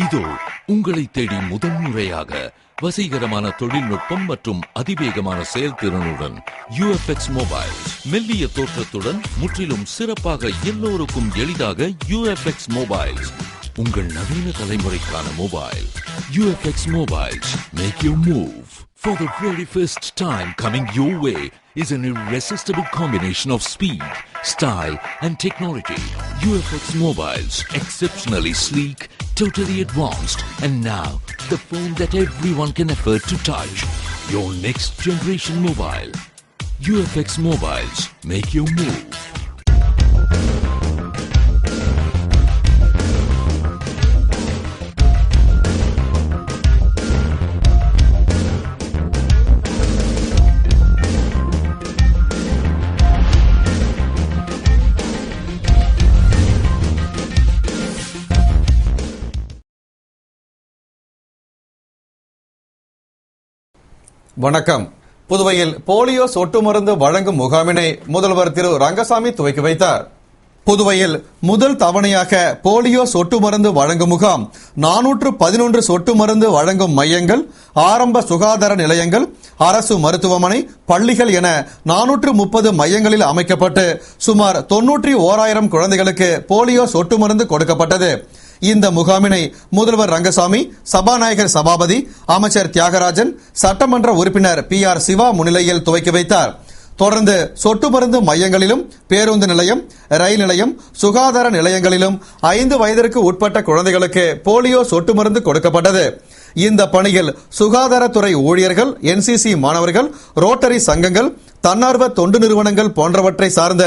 இதோ உங்களை தேடி முதன்முறையாக வசீகரமான தொழில்நுட்பம் மற்றும் அதிவேகமான செயல்திறனுடன் UFX மொபைல் மெல்லிய தோற்றத்துடன் முற்றிலும் சிறப்பாக எல்லோருக்கும் எளிதாக UFX மொபைல் உங்கள் நவீன தலைமுறைக்கான mobile UFX Mobiles make your move. For the very first time coming your way is an irresistible combination of speed, style and technology. UFX Mobiles, exceptionally sleek, totally advanced, and now the phone that everyone can afford to touch. Your next generation mobile. UFX Mobiles, make your move. வணக்கம். புதுவையில் polio சொட்டு மருந்து வழங்கும் முகாமினை முதல்வர் திரு ரங்கசாமி துவக்கி வைத்தார். புதுவையில் முதல் தவணையாக போலியோ சொட்டு மருந்து வழங்கும் முகாம் 411 சொட்டு மருந்து வழங்கும் மையங்கள், ஆரம்ப சுகாதார நிலையங்கள், அரசு மருத்துவமனை, பள்ளிகள் என 430 மையங்களில் அமைக்கப்பட்டு சுமார் 91,000 குழந்தைகளுக்கு போலியோ சொட்டு மருந்து கொடுக்கப்பட்டது. இந்த முகாமினை முதல்வர் ரங்கசாமி, சபாநாயகர் சபாபதி, அமைச்சர் தியாகராஜன், சட்டமன்ற உறுப்பினர் PR சிவா முன்னிலையில் துவக்கி வைத்தார். தொடர்ந்து சொட்டு மருந்து மையங்களிலும், பேருந்து நிலையம், ரயில் நிலையம், சுகாதார நிலையங்களிலும் 5 வயதிற்கு உட்பட்ட குழந்தைகளுக்கு போலியோ சொட்டு மருந்து கொடுக்கப்பட்டது. இந்த பணியில் சுகாதாரத்துறை ஊழியர்கள், NCC மாணவர்கள், ரோட்டரி சங்கங்கள், தன்னார்வ தொண்டு நிறுவனங்கள் போன்றவற்றை சார்ந்த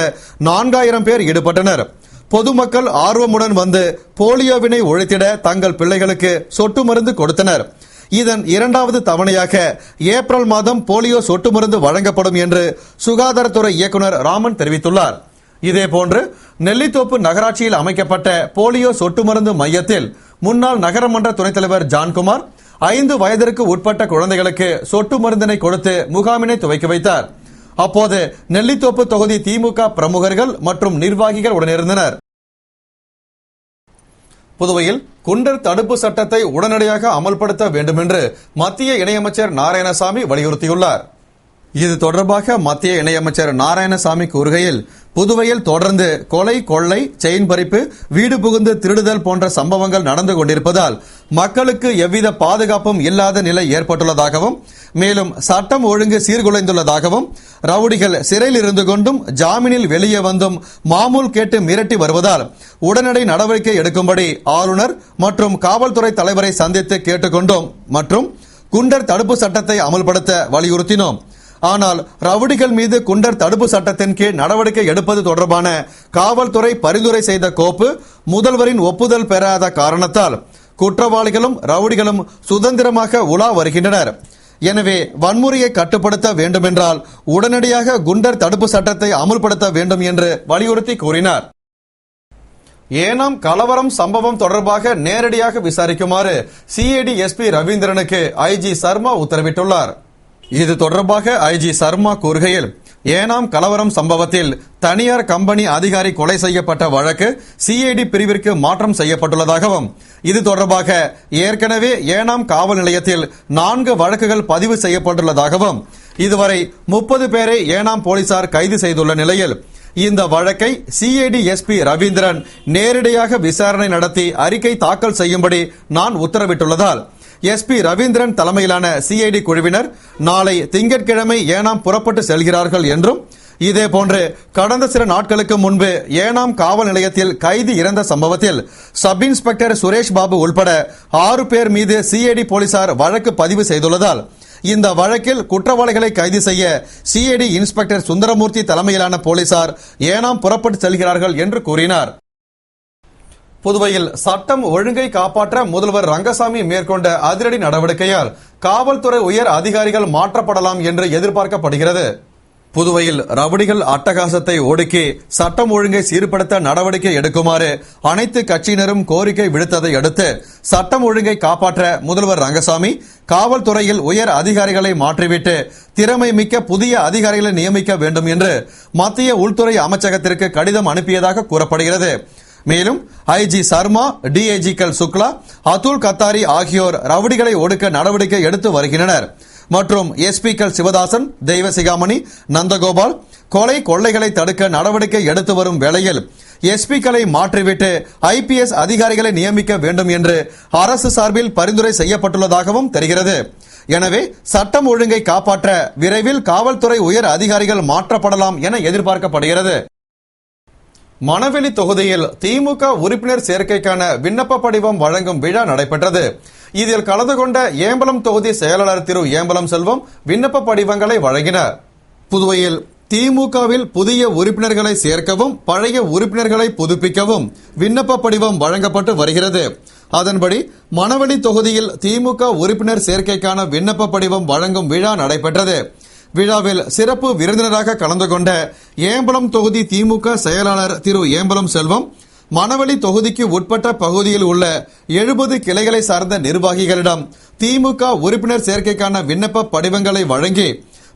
4000 பேர் ஈடுபட்டனர். பொதுமக்கள் ஆர்வமுடன் வந்து போலியோவினை ஒழித்திட தங்கள் பிள்ளைகளுக்கு சொட்டு மருந்து கொடுத்தனர். இதன் 2வது தவணையாக ஏப்ரல் மாதம் போலியோ சொட்டு மருந்து வழங்கப்படும் என்று சுகாதாரத்துறை இயக்குநர் ராமன் தெரிவித்துள்ளார். இதேபோன்று நெல்லித்தோப்பு நகராட்சியில் அமைக்கப்பட்ட போலியோ சொட்டு மருந்து மையத்தில் முன்னாள் நகரமன்ற துணைத் தலைவர் ஜான்குமார் 5 வயதிற்கு உட்பட்ட குழந்தைகளுக்கு சொட்டு மருந்தினை கொடுத்து முகாமினை துவக்கி வைத்தார். அப்போது நெல்லித்தோப்பு தொகுதி திமுக பிரமுகர்கள் மற்றும் நிர்வாகிகள் உடனிருந்தனர். புதுவையில் குண்டர் தடுப்பு சட்டத்தை உடனடியாக அமல்படுத்த வேண்டும் என்று மத்திய இணையமைச்சர் நாராயணசாமி வலியுறுத்தியுள்ளார். இது தொடர்பாக மத்திய இணையமைச்சர் நாராயணசாமி கூறுகையில், புதுவையில் தொடர்ந்து கொலை, கொள்ளை, செயின் பறிப்பு, வீடு புகுந்து திருடுதல் போன்ற சம்பவங்கள் நடந்து கொண்டிருப்பதால் மக்களுக்கு எவ்வித பாதுகாப்பும் இல்லாத நிலை ஏற்பட்டுள்ளதாகவும், மேலும் சட்டம் ஒழுங்கு சீர்குலைந்துள்ளதாகவும், ரவுடிகள் சிறையில் இருந்து கொண்டும் ஜாமீனில் வெளியே வந்தும் மாமூல் கேட்டு மிரட்டி வருவதால் உடனடி நடவடிக்கை எடுக்கும்படி ஆளுநர் மற்றும் காவல்துறை தலைவரை சந்தித்து கேட்டுக்கொண்டோம் மற்றும் குண்டர் தடுப்பு சட்டத்தை அமல்படுத்த வலியுறுத்தினோம். ஆனால் ரவுடிகள் மீது குண்டர் தடுப்பு சட்டத்தின் கீழ் நடவடிக்கை எடுப்பது தொடர்பான காவல்துறை பரிந்துரை செய்த கோப்பு முதல்வரின் ஒப்புதல் பெறாத காரணத்தால் குற்றவாளிகளும் ரவுடிகளும் சுதந்திரமாக உலா வருகின்றனர். எனவே வன்முறையை கட்டுப்படுத்த வேண்டுமென்றால் உடனடியாக குண்டர் தடுப்பு சட்டத்தை அமுல்படுத்த வேண்டும் என்று வலியுறுத்தி கூறினார். ஏனாம் கலவரம் சம்பவம் தொடர்பாக நேரடியாக விசாரிக்குமாறு CID SP ரவீந்திரனுக்கு IG சர்மா உத்தரவிட்டுள்ளார். இது தொடர்பாக IG சர்மா கூறுகையில், ஏனாம் கலவரம் சம்பவத்தில் தனியார் கம்பெனி அதிகாரி கொலை செய்யப்பட்ட வழக்கு CID பிரிவிற்கு மாற்றம் செய்யப்பட்டுள்ளதாகவும், இது தொடர்பாக ஏற்கனவே ஏனாம் காவல் நிலையத்தில் 4 வழக்குகள் பதிவு செய்யப்பட்டுள்ளதாகவும், இதுவரை 30 பேரை ஏனாம் போலீசார் கைது செய்துள்ள நிலையில் இந்த வழக்கை CID SP ரவீந்திரன் நேரடியாக விசாரணை நடத்தி அறிக்கை தாக்கல் செய்யும்படி நான் உத்தரவிட்டுள்ளதால் SP ரவீந்திரன் தலைமையிலான CID குழுவினர் நாளை திங்கட்கிழமை ஏனாம் புறப்பட்டு செல்கிறார்கள் என்றும், இதேபோன்று கடந்த சில நாட்களுக்கு முன்பு ஏனாம் காவல் நிலையத்தில் கைதி இறந்த சம்பவத்தில் சப் இன்ஸ்பெக்டர் சுரேஷ் பாபு உள்பட 6 பேர் மீது CID போலீசார் வழக்கு பதிவு செய்துள்ளதால் இந்த வழக்கில் குற்றவாளிகளை கைது செய்ய CID இன்ஸ்பெக்டர் சுந்தரமூர்த்தி தலைமையிலான போலீசார் ஏனாம் புறப்பட்டு செல்கிறார்கள் என்று கூறினார். புதுவையில் சட்டம் ஒழுங்கை காப்பாற்ற முதல்வர் ரங்கசாமி மேற்கொண்ட அதிரடி நடவடிக்கையால் காவல்துறை உயர் அதிகாரிகள் மாற்றப்படலாம் என்று எதிர்பார்க்கப்படுகிறது. புதுவையில் ரவுடிகள் அட்டகாசத்தை ஒடுக்கி சட்டம் ஒழுங்கை சீர்படுத்த நடவடிக்கை எடுக்குமாறு அனைத்து கட்சியினரும் கோரிக்கை விடுத்ததை அடுத்து சட்டம் ஒழுங்கை காப்பாற்ற முதல்வர் ரங்கசாமி காவல்துறையில் உயர் அதிகாரிகளை மாற்றிவிட்டு திறமை மிக்க புதிய அதிகாரிகளை நியமிக்க வேண்டும் என்று மத்திய உள்துறை அமைச்சகத்திற்கு கடிதம் அனுப்பியதாக கூறப்படுகிறது. மேலும் ஐஜி சர்மா, டிஐஜிக்கள் சுக்லா, அதுல் கத்தாரி ஆகியோர் ரவுடிகளை ஒடுக்க நடவடிக்கை எடுத்து வருகின்றனர் மற்றும் எஸ்பிக்கள் சிவதாசன், தெய்வசிகாமணி, நந்தகோபால் கொலை கொள்ளைகளை தடுக்க நடவடிக்கை எடுத்து வரும் வேளையில் எஸ்பிக்களை மாற்றிவிட்டு ஐபிஎஸ் அதிகாரிகளை நியமிக்க வேண்டும் என்று அரசு சார்பில் பரிந்துரை செய்யப்பட்டுள்ளதாகவும் தெரிகிறது. எனவே சட்டம் ஒழுங்கை காப்பாற்ற விரைவில் காவல்துறை உயர் அதிகாரிகள் மாற்றப்படலாம் என எதிர்பார்க்கப்படுகிறது. மணவெளி தொகுதியில் திமுக உறுப்பினர் சேர்க்கைக்கான விண்ணப்ப படிவம் வழங்கும் விழா நடைபெற்றது. இதில் கலந்து கொண்ட ஏம்பலம் தொகுதி செயலாளர் திரு ஏம்பலம் செல்வம் விண்ணப்ப படிவங்களை வழங்கினார். புதுவையில் திமுகவில் புதிய உறுப்பினர்களை சேர்க்கவும் பழைய உறுப்பினர்களை புதுப்பிக்கவும் விண்ணப்ப படிவம் வழங்கப்பட்டு வருகிறது. அதன்படி மணவெளி தொகுதியில் திமுக உறுப்பினர் சேர்க்கைக்கான விண்ணப்ப படிவம் வழங்கும் விழா நடைபெற்றது. விழாவில் சிறப்பு விருந்தினராக கலந்து கொண்ட ஏம்பலம் தொகுதி திமுக செயலாளர் திரு ஏம்பலம் செல்வம் மணவெளி தொகுதிக்கு உட்பட்ட பகுதியில் உள்ள 70 கிளைகளை சார்ந்த நிர்வாகிகளிடம் திமுக உறுப்பினர் சேர்க்கைக்கான விண்ணப்ப படிவங்களை வழங்கி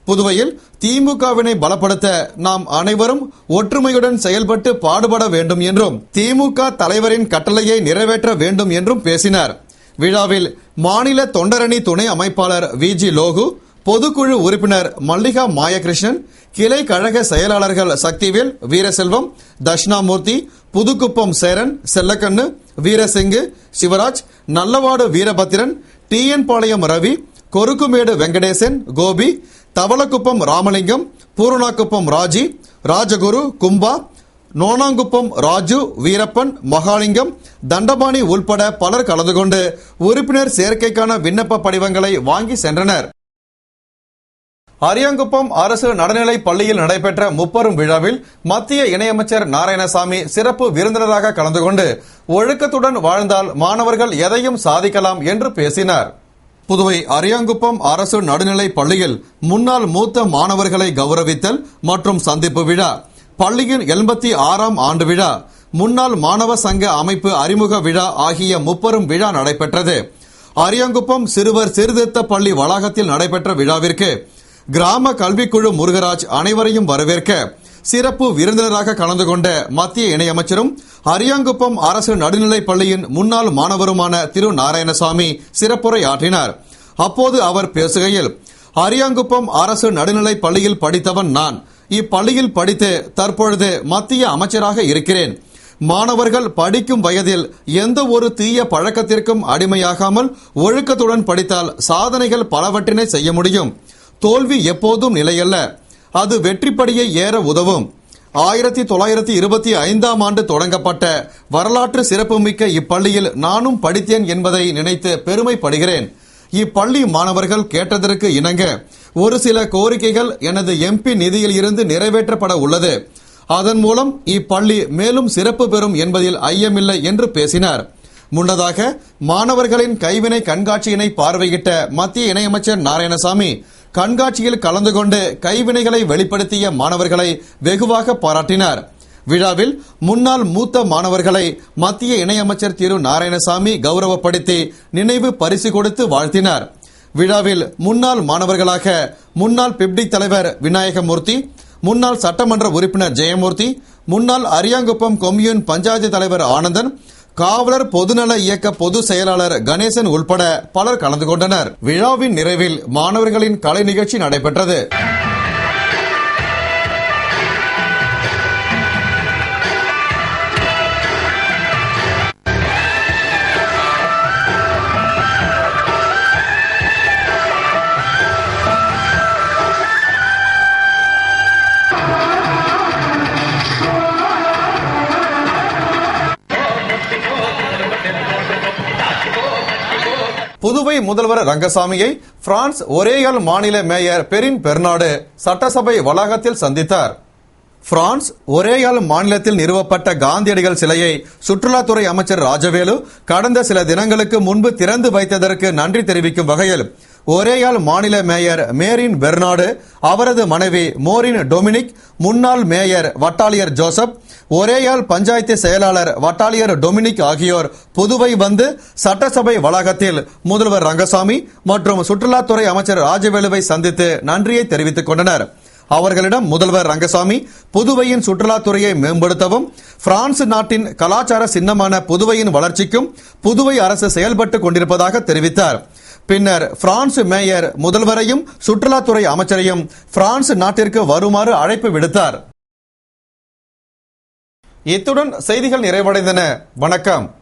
புதுவையில் திமுகவினை பலப்படுத்த நாம் அனைவரும் ஒற்றுமையுடன் செயல்பட்டு பாடுபட வேண்டும் என்றும் திமுக தலைவரின் கட்டளையை நிறைவேற்ற வேண்டும் என்றும் பேசினார். விழாவில் மாநில தொண்டரணி துணை அமைப்பாளர் விஜி லோகு, பொதுக்குழு உறுப்பினர் மல்லிகா மாயகிருஷ்ணன், கிளை கழக செயலாளர்கள் சக்திவேல், வீரசெல்வம், தட்சிணாமூர்த்தி, புதுக்குப்பம் சேரன், செல்லக்கண்ணு, வீரசிங்கு, சிவராஜ், நல்லவாடு வீரபத்திரன், டிஎன் பாளையம் ரவி, கொருக்குமேடு வெங்கடேசன், கோபி, தவளக்குப்பம் ராமலிங்கம், பூரணாக்குப்பம் ராஜி, ராஜகுரு, கும்பா, நோனாங்குப்பம் ராஜு, வீரப்பன், மகாலிங்கம், தண்டபாணி உள்பட பலர் கலந்து கொண்டு உறுப்பினர் சேர்க்கைக்கான விண்ணப்ப படிவங்களை வாங்கி சென்றனர். அரியாங்குப்பம் அரசு நடுநிலை பள்ளியில் நடைபெற்ற முப்பெரும் விழாவில் மத்திய இணையமைச்சர் நாராயணசாமி சிறப்பு விருந்தினராக கலந்து கொண்டு ஒழுக்கத்துடன் வாழ்ந்தால் மாணவர்கள் எதையும் சாதிக்கலாம் என்று பேசினார். புதுவை அரியாங்குப்பம் அரசு நடுநிலை பள்ளியில் முன்னாள் மூத்த மாணவர்களை கௌரவித்தல் மற்றும் சந்திப்பு விழா, பள்ளியின் 86ஆம் ஆண்டு விழா, முன்னாள் மாணவ சங்க அமைப்பு அறிமுக விழா ஆகிய முப்பெரும் விழா நடைபெற்றது. அரியாங்குப்பம் சிறுவர் சீர்திருத்த பள்ளி வளாகத்தில் நடைபெற்ற விழாவிற்கு கிராம கல்விக்குழு முருகராஜ் அனைவரையும் வரவேற்க சிறப்பு விருந்தினராக கலந்து கொண்ட மத்திய இணையமைச்சரும் அரியாங்குப்பம் அரசு நடுநிலை பள்ளியின் முன்னாள் மாணவருமான திரு நாராயணசாமி சிறப்புரை ஆற்றினார். அப்போது அவர் பேசுகையில், அரியாங்குப்பம் அரசு நடுநிலை பள்ளியில் படித்தவன் நான். இப்பள்ளியில் படித்து தற்பொழுது மத்திய அமைச்சராக இருக்கிறேன். மாணவர்கள் படிக்கும் வயதில் எந்த ஒரு தீய பழக்கத்திற்கும் அடிமையாகாமல் ஒழுக்கத்துடன் படித்தால் சாதனைகள் பலவற்றினை செய்ய முடியும். தோல்வி எப்போதும் நிலையல்ல, அது வெற்றிப்படியை ஏற உதவும். 1925ஆம் ஆண்டு தொடங்கப்பட்ட வரலாற்று சிறப்புமிக்க இப்பள்ளியில் நானும் படித்தேன் என்பதை நினைத்து பெருமைப்படுகிறேன். இப்பள்ளி மாணவர்கள் கேட்டதற்கு இணங்க ஒரு சில கோரிக்கைகள் எனது எம்பி நிதியில் இருந்து நிறைவேற்றப்பட உள்ளது. அதன் மூலம் இப்பள்ளி மேலும் சிறப்பு பெறும் என்பதில் ஐயமில்லை என்று பேசினார். முன்னதாக மாணவர்களின் கைவினை கண்காட்சியினை பார்வையிட்ட மத்திய இணையமைச்சர் நாராயணசாமி கண்காட்சியில் கலந்து கொண்டு கைவினைகளை வெளிப்படுத்திய மாணவர்களை வெகுவாக பாராட்டினார். விழாவில் முன்னாள் மூத்த மாணவர்களை மத்திய இணையமைச்சர் திரு நாராயணசாமி கௌரவப்படுத்தி நினைவு பரிசு கொடுத்து வாழ்த்தினார். விழாவில் முன்னாள் மாணவர்களாக முன்னாள் பிப்டி தலைவர் விநாயகமூர்த்தி, முன்னாள் சட்டமன்ற உறுப்பினர் ஜெயமூர்த்தி, முன்னாள் அரியாங்குப்பம் கொம்யூன் பஞ்சாயத்து தலைவர் ஆனந்தன், காவலர் பொதுநல இயக்க பொது செயலாளர் கணேசன் உள்பட பலர் கலந்து கொண்டனர். விழாவின் நிறைவில் மாணவர்களின் கலை நிகழ்ச்சி நடைபெற்றது. புதுவை முதல்வர் ரங்கசாமியை பிரான்ஸ் ஒரேயால் மாநில மேயர் பெரின் பெர்னாடு சட்டசபை வளாகத்தில் சந்தித்தார். பிரான்ஸ் ஒரேயால் மாநிலத்தில் நிறுவப்பட்ட காந்தியடிகள் சிலையை சுற்றுலாத்துறை அமைச்சர் ராஜவேலு கடந்த சில தினங்களுக்கு முன்பு திறந்து வைத்ததற்கு நன்றி தெரிவிக்கும் வகையில் ஒரேயால் மாநில மேயர் மேரின் பெர்னாடு, அவரது மனைவி மோரின் டொமினிக், முன்னாள் மேயர் வட்டாலியர் ஜோசப், ஒரேயால் பஞ்சாயத்து செயலாளர் வட்டாலியர் டொமினிக் ஆகியோர் புதுவை வந்து சட்டசபை வளாகத்தில் முதல்வர் ரங்கசாமி மற்றும் சுற்றுலாத்துறை அமைச்சர் ராஜவேலுவை சந்தித்து நன்றியை தெரிவித்துக் கொண்டனர். அவர்களிடம் முதல்வர் ரங்கசாமி புதுவையின் சுற்றுலாத்துறையை மேம்படுத்தவும் பிரான்ஸ் நாட்டின் கலாச்சார சின்னமான புதுவையின் வளர்ச்சிக்கும் புதுவை அரசு செயல்பட்டுக் கொண்டிருப்பதாக தெரிவித்தார். பின்னர் பிரான்ஸ் மேயர் முதல்வரையும் சுற்றுலாத்துறை அமைச்சரையும் பிரான்ஸ் நாட்டிற்கு வருமாறு அழைப்பு விடுத்தார். இத்துடன் செய்திகள் நிறைவடைந்தன. வணக்கம்.